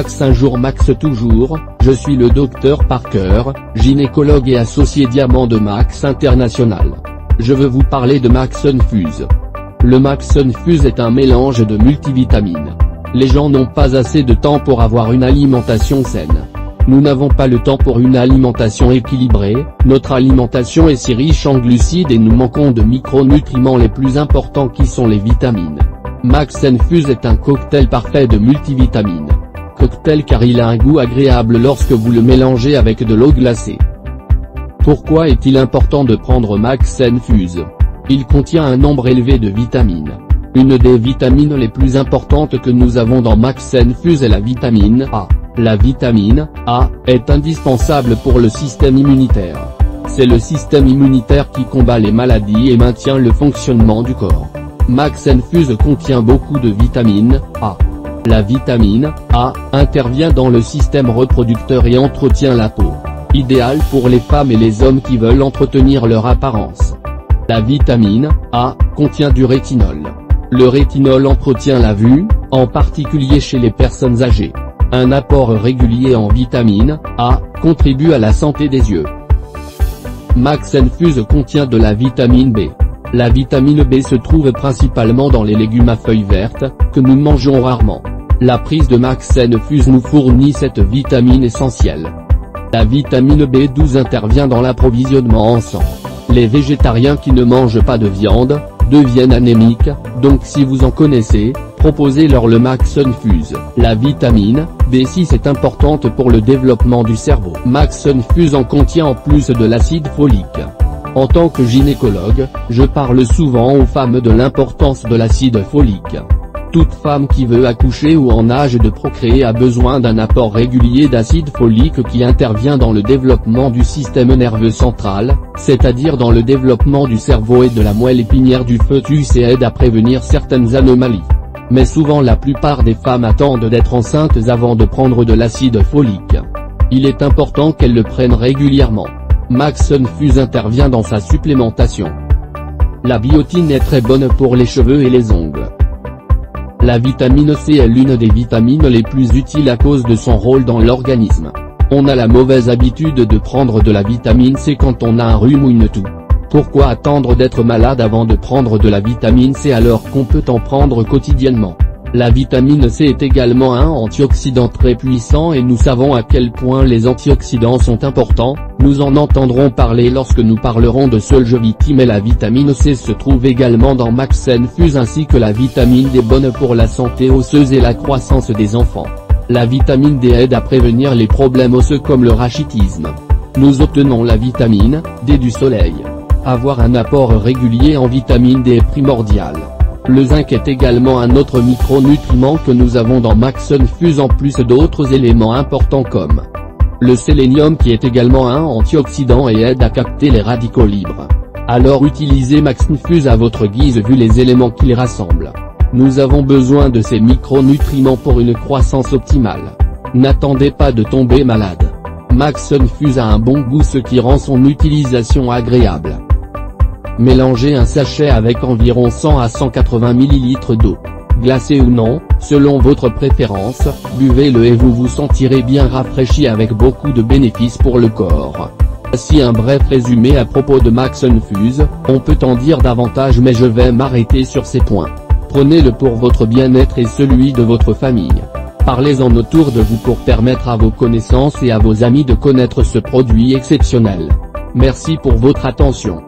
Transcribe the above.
Max un jour Max toujours, je suis le docteur Parker, gynécologue et associé diamant de Max International. Je veux vous parler de Max Infuse. Le Max Infuse est un mélange de multivitamines. Les gens n'ont pas assez de temps pour avoir une alimentation saine. Nous n'avons pas le temps pour une alimentation équilibrée, notre alimentation est si riche en glucides et nous manquons de micronutriments les plus importants qui sont les vitamines. Max Infuse est un cocktail parfait de multivitamines. Cocktail car il a un goût agréable lorsque vous le mélangez avec de l'eau glacée. Pourquoi est-il important de prendre Max Infuse? Il contient un nombre élevé de vitamines. Une des vitamines les plus importantes que nous avons dans Max Infuse est la vitamine A. La vitamine A est indispensable pour le système immunitaire. C'est le système immunitaire qui combat les maladies et maintient le fonctionnement du corps. Max Infuse contient beaucoup de vitamine A. La vitamine A intervient dans le système reproducteur et entretient la peau. Idéal pour les femmes et les hommes qui veulent entretenir leur apparence. La vitamine A contient du rétinol. Le rétinol entretient la vue, en particulier chez les personnes âgées. Un apport régulier en vitamine A contribue à la santé des yeux. Max Infuse contient de la vitamine B. La vitamine B se trouve principalement dans les légumes à feuilles vertes, que nous mangeons rarement. La prise de Max Infuse nous fournit cette vitamine essentielle. La vitamine B12 intervient dans l'approvisionnement en sang. Les végétariens qui ne mangent pas de viande deviennent anémiques, donc si vous en connaissez, proposez-leur le Max Infuse. La vitamine B6 est importante pour le développement du cerveau. Max Infuse en contient en plus de l'acide folique. En tant que gynécologue, je parle souvent aux femmes de l'importance de l'acide folique. Toute femme qui veut accoucher ou en âge de procréer a besoin d'un apport régulier d'acide folique qui intervient dans le développement du système nerveux central, c'est-à-dire dans le développement du cerveau et de la moelle épinière du fœtus et aide à prévenir certaines anomalies. Mais souvent la plupart des femmes attendent d'être enceintes avant de prendre de l'acide folique. Il est important qu'elles le prennent régulièrement. Max Infuse intervient dans sa supplémentation. La biotine est très bonne pour les cheveux et les ongles. La vitamine C est l'une des vitamines les plus utiles à cause de son rôle dans l'organisme. On a la mauvaise habitude de prendre de la vitamine C quand on a un rhume ou une toux. Pourquoi attendre d'être malade avant de prendre de la vitamine C alors qu'on peut en prendre quotidiennement? La vitamine C est également un antioxydant très puissant et nous savons à quel point les antioxydants sont importants, nous en entendrons parler lorsque nous parlerons de Solgevity mais la vitamine C se trouve également dans Max Infuse ainsi que la vitamine D bonne pour la santé osseuse et la croissance des enfants. La vitamine D aide à prévenir les problèmes osseux comme le rachitisme. Nous obtenons la vitamine D du soleil. Avoir un apport régulier en vitamine D est primordial. Le zinc est également un autre micronutriment que nous avons dans Max Infuse en plus d'autres éléments importants comme le sélénium qui est également un antioxydant et aide à capter les radicaux libres. Alors utilisez Max Infuse à votre guise vu les éléments qu'il rassemble. Nous avons besoin de ces micronutriments pour une croissance optimale. N'attendez pas de tomber malade. Max Infuse a un bon goût ce qui rend son utilisation agréable. Mélangez un sachet avec environ 100 à 180 ml d'eau. Glacé ou non, selon votre préférence, buvez-le et vous vous sentirez bien rafraîchi avec beaucoup de bénéfices pour le corps. Voici un bref résumé à propos de Max Infuse, on peut en dire davantage mais je vais m'arrêter sur ces points. Prenez-le pour votre bien-être et celui de votre famille. Parlez-en autour de vous pour permettre à vos connaissances et à vos amis de connaître ce produit exceptionnel. Merci pour votre attention.